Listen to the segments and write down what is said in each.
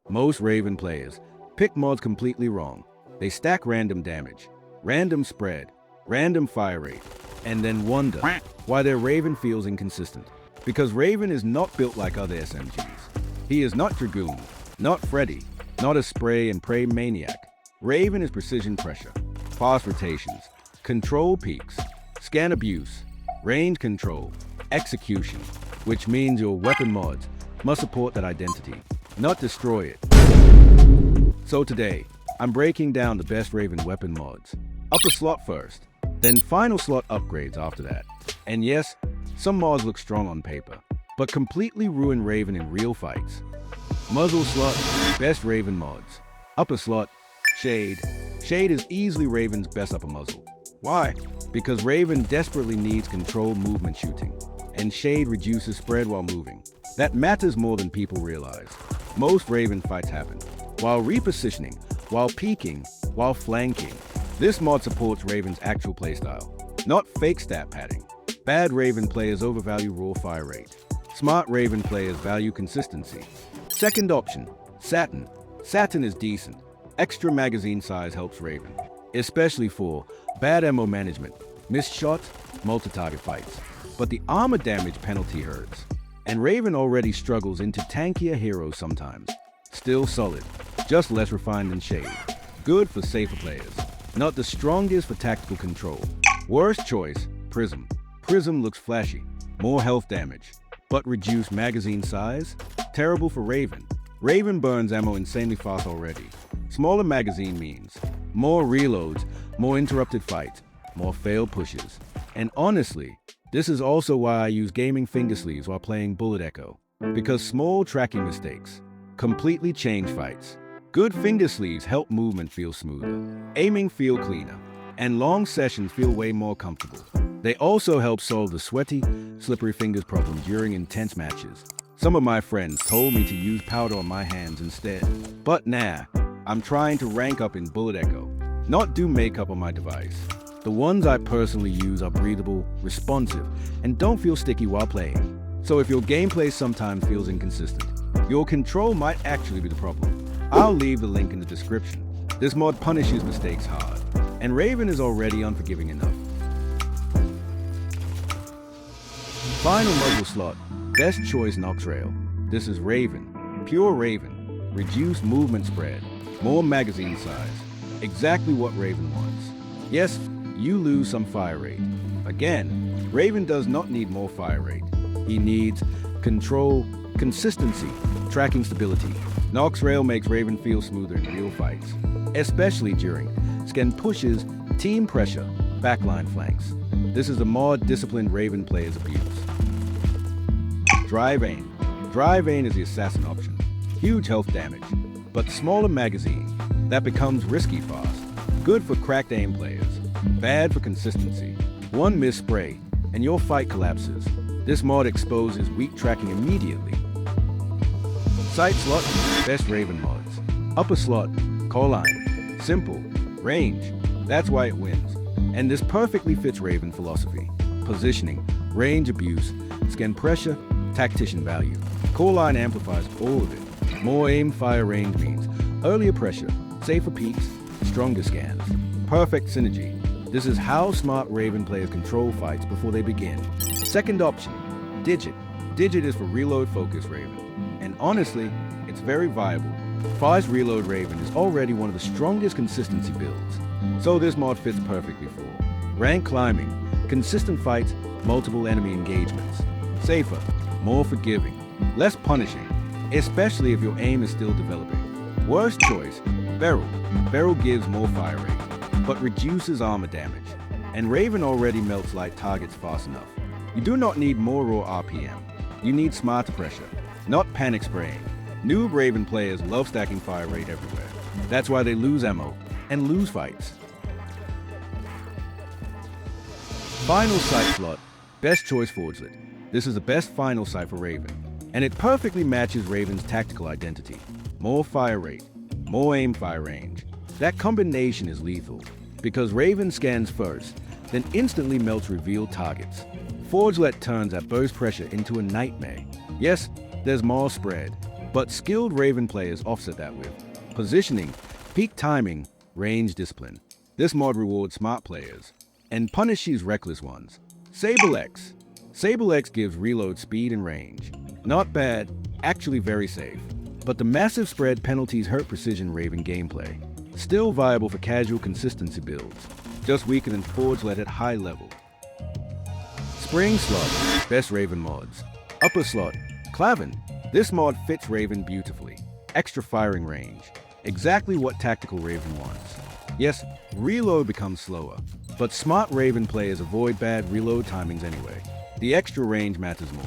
Most Raven players pick mods completely wrong. They stack random damage, random spread, random fire rate, and then wonder why their Raven feels inconsistent. Because Raven is not built like other SMGs. He is not Dragoon, not Freddy, not a spray and pray maniac. Raven is precision pressure, fast rotations, control peaks, scan abuse, range control, execution, which means your weapon mods must support that identity, not destroy it. So today, I'm breaking down the best Raven weapon mods. Upper slot first, then final slot upgrades after that. And yes, some mods look strong on paper, but completely ruin Raven in real fights. Muzzle slot, best Raven mods. Upper slot, Shade. Shade is easily Raven's best upper muzzle. Why? Because Raven desperately needs controlled movement shooting, and Shade reduces spread while moving. That matters more than people realize. Most Raven fights happen while repositioning, while peeking, while flanking. This mod supports Raven's actual playstyle, not fake stat padding. Bad Raven players overvalue raw fire rate. Smart Raven players value consistency. Second option, Satin. Satin is decent. Extra magazine size helps Raven, especially for bad ammo management, missed shots, multi-target fights. But the armor damage penalty hurts, and Raven already struggles into tankier heroes sometimes. Still solid, just less refined than Shade. Good for safer players, not the strongest for tactical control. Worst choice, Prism. Prism looks flashy, more health damage, but reduced magazine size? Terrible for Raven. Raven burns ammo insanely fast already. Smaller magazine means more reloads, more interrupted fights, more failed pushes. And honestly, this is also why I use gaming finger sleeves while playing Bullet Echo. Because small tracking mistakes completely change fights. Good finger sleeves help movement feel smoother, aiming feel cleaner, and long sessions feel way more comfortable. They also help solve the sweaty, slippery fingers problem during intense matches. Some of my friends told me to use powder on my hands instead. But nah, I'm trying to rank up in Bullet Echo, not do makeup on my device. The ones I personally use are breathable, responsive, and don't feel sticky while playing. So if your gameplay sometimes feels inconsistent, your control might actually be the problem. I'll leave the link in the description. This mod punishes mistakes hard, and Raven is already unforgiving enough. Final muzzle slot, best choice Noxrail. This is Raven, pure Raven, reduced movement spread, more magazine size, exactly what Raven wants. Yes, you lose some fire rate. Again, Raven does not need more fire rate. He needs control, consistency, tracking stability. Noxrail makes Raven feel smoother in real fights, especially during scan pushes, team pressure, backline flanks. This is a mod disciplined Raven players abuse. Dry Vein. Dry Vein is the assassin option. Huge health damage, but smaller magazine. That becomes risky fast. Good for cracked aim players. Bad for consistency. One miss spray, and your fight collapses. This mod exposes weak tracking immediately. Sight slot, best Raven mods. Upper slot, Colline. Simple. Range. That's why it wins. And this perfectly fits Raven philosophy. Positioning, range abuse, scan pressure, tactician value. Colline amplifies all of it. More aim fire range means earlier pressure, safer peaks, stronger scans. Perfect synergy. This is how smart Raven players control fights before they begin. Second option, Digit. Digit is for reload-focused Raven. And honestly, it's very viable. Fast reload Raven is already one of the strongest consistency builds. So this mod fits perfectly for rank climbing, consistent fights, multiple enemy engagements. Safer, more forgiving, less punishing, especially if your aim is still developing. Worst choice, Beryl. Beryl gives more fire rate, but reduces armor damage. And Raven already melts light targets fast enough. You do not need more raw RPM. You need smarter pressure, not panic spraying. Noob Raven players love stacking fire rate everywhere. That's why they lose ammo and lose fights. Final sight slot, best choice Forgelet. This is the best final sight for Raven, and it perfectly matches Raven's tactical identity. More fire rate, more aim fire range. That combination is lethal, because Raven scans first, then instantly melts revealed targets. Forgelet turns that burst pressure into a nightmare. Yes, there's more spread, But skilled Raven players offset that with positioning, peak timing, range discipline. This mod rewards smart players and punishes reckless ones. Sable X. Sable X gives reload speed and range. Not bad, actually very safe. But the massive spread penalties hurt precision Raven gameplay. Still viable for casual consistency builds, just weaker than Forgelet at high level. Spring Slot, best Raven mods. Upper Slot, Clavin. This mod fits Raven beautifully. Extra firing range. Exactly what tactical Raven wants. Yes, reload becomes slower, but smart Raven players avoid bad reload timings anyway. The extra range matters more,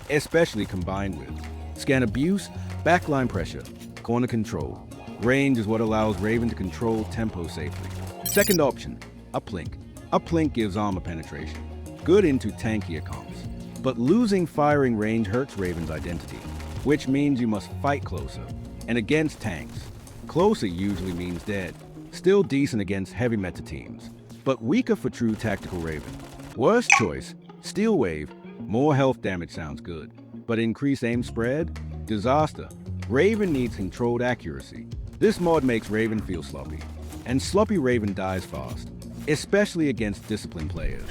especially combined with scan abuse, backline pressure, corner control. Range is what allows Raven to control tempo safely. Second option, Uplink. Uplink gives armor penetration. Good into tankier comps. But losing firing range hurts Raven's identity, which means you must fight closer. And against tanks, closer usually means dead. Still decent against heavy meta teams, but weaker for true tactical Raven. Worst choice, Steel Wave. More health damage sounds good, but increased aim spread? Disaster. Raven needs controlled accuracy. This mod makes Raven feel sloppy, and sloppy Raven dies fast, especially against disciplined players.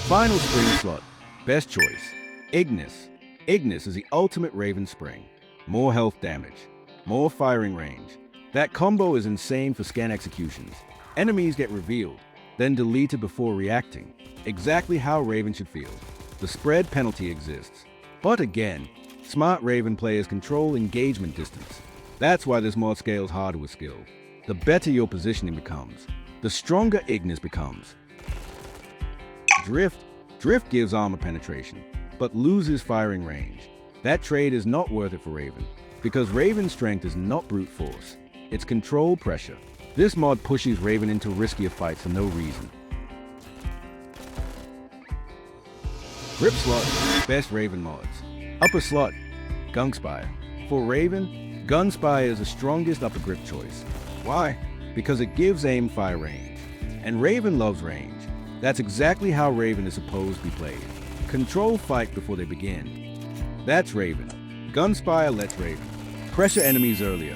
Final Spring Slot, best choice, Ignis. Ignis is the ultimate Raven Spring. More health damage, more firing range. That combo is insane for scan executions. Enemies get revealed, then deleted before reacting. Exactly how Raven should feel. The spread penalty exists. But again, smart Raven players control engagement distance. That's why this mod scales harder with skill. The better your positioning becomes, the stronger Ignis becomes. Drift. Drift gives armor penetration, but loses firing range. That trade is not worth it for Raven, because Raven's strength is not brute force. It's controlled pressure. This mod pushes Raven into riskier fights for no reason. Grip Slot, best Raven mods. Upper Slot, Gunspire. For Raven, Gunspire is the strongest upper grip choice. Why? Because it gives aim fire range. And Raven loves range. That's exactly how Raven is supposed to be played. Control fight before they begin. That's Raven. Gunspire lets Raven pressure enemies earlier,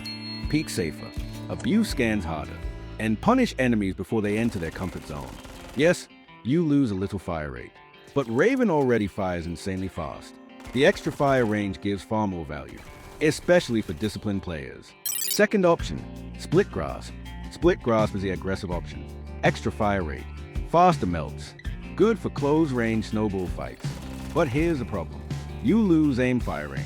peek safer, abuse scans harder, and punish enemies before they enter their comfort zone. Yes, you lose a little fire rate, but Raven already fires insanely fast. The extra fire range gives far more value, especially for disciplined players. Second option, Split Grasp. Split Grasp is the aggressive option. Extra fire rate, faster melts, good for close-range snowball fights. But here's the problem. You lose aim fire range,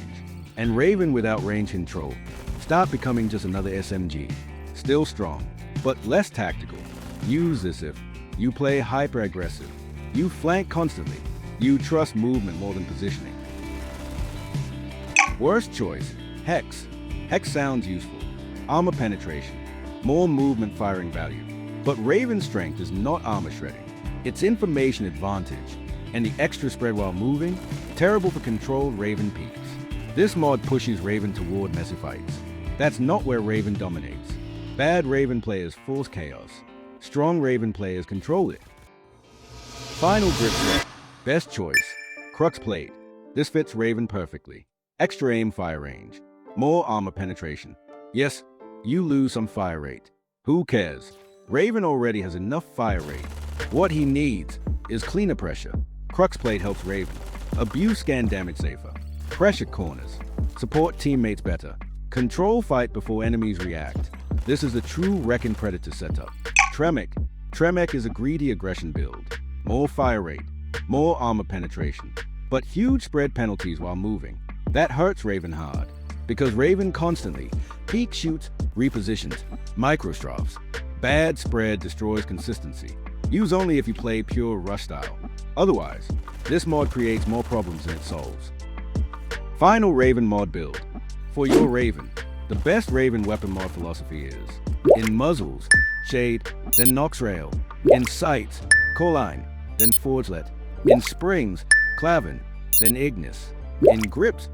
and Raven without range control start becoming just another SMG. Still strong, but less tactical. Use this if you play hyper-aggressive, you flank constantly, you trust movement more than positioning. Worst choice, Hex. Hex sounds useful. Armor penetration, more movement firing value. But Raven's strength is not armor shredding. It's information advantage, and the extra spread while moving, terrible for controlled Raven peaks. This mod pushes Raven toward messy fights. That's not where Raven dominates. Bad Raven players force chaos. Strong Raven players control it. Final Grip Slot, best choice, Crux Plate. This fits Raven perfectly. Extra aim fire range, more armor penetration. Yes, you lose some fire rate. Who cares? Raven already has enough fire rate. What he needs is cleaner pressure. Crux Plate helps Raven. Abuse scan damage safer. Pressure corners. Support teammates better. Control fight before enemies react. This is a true Reckon Predator setup. Tremec. Tremec is a greedy aggression build. More fire rate. More armor penetration. But huge spread penalties while moving. That hurts Raven hard. Because Raven constantly peek shoots, repositions, microstraffs. Bad spread destroys consistency. Use only if you play pure rush style. Otherwise, this mod creates more problems than it solves. Final Raven mod build. For your Raven, the best Raven weapon mod philosophy is in muzzles, shade, then Noxrail. In sights, Colline, then Forgelet. In springs, Clavin, then Ignis. In grips,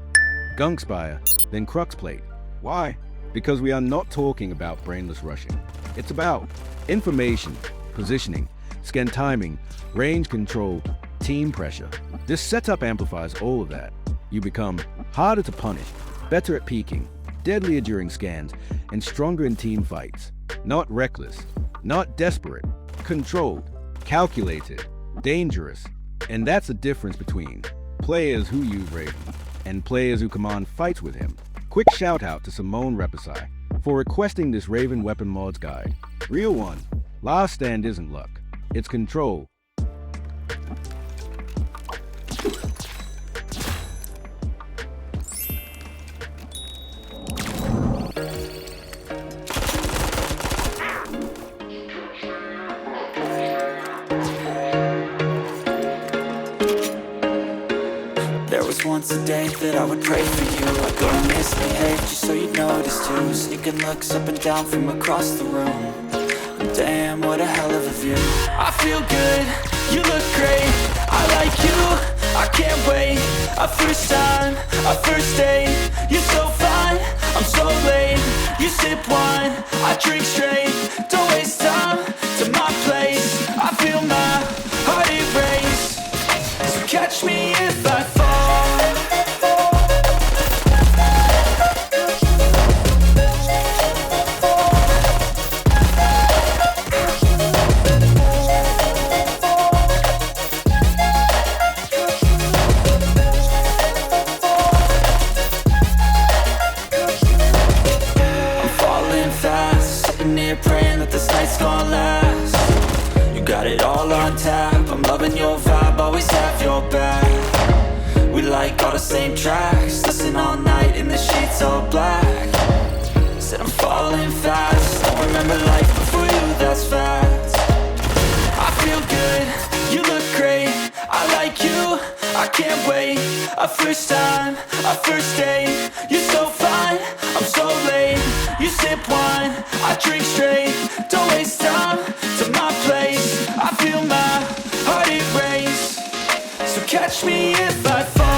Gunspire, then Crux Plate. Why? Because we are not talking about brainless rushing. It's about information, positioning, scan timing, range control, team pressure. This setup amplifies all of that. You become harder to punish, better at peeking, deadlier during scans, and stronger in team fights. Not reckless, not desperate, controlled, calculated, dangerous. And that's the difference between players who use Raven and players who command fights with him. Quick shout out to Simone Repasai for requesting this Raven weapon mods guide. Real one, last stand isn't luck, it's control. There was once a day that I would pray for you. I'd go and misbehave just so you'd notice too. Sneaking looks up and down from across the room. Damn, what a hell of a view. I feel good, you look great. I like you, I can't wait. A first time, a first date. You're so fine, I'm so late. You sip wine, I drink straight. Don't waste time to my place. I feel my heart erase. So catch me if I fall. Praying that this night's gonna last. You got it all on tap. I'm loving your vibe, always have your back. We like all the same tracks. Listen all night in the sheets all black. Said I'm falling fast. Don't remember life before you, that's fact. I feel good, you look great. I like you, I can't wait. A first time, a first date. You're so fine, I'm so late. You sip wine, I drink straight. Don't waste time to my place. I feel my heart erase. So catch me if I fall.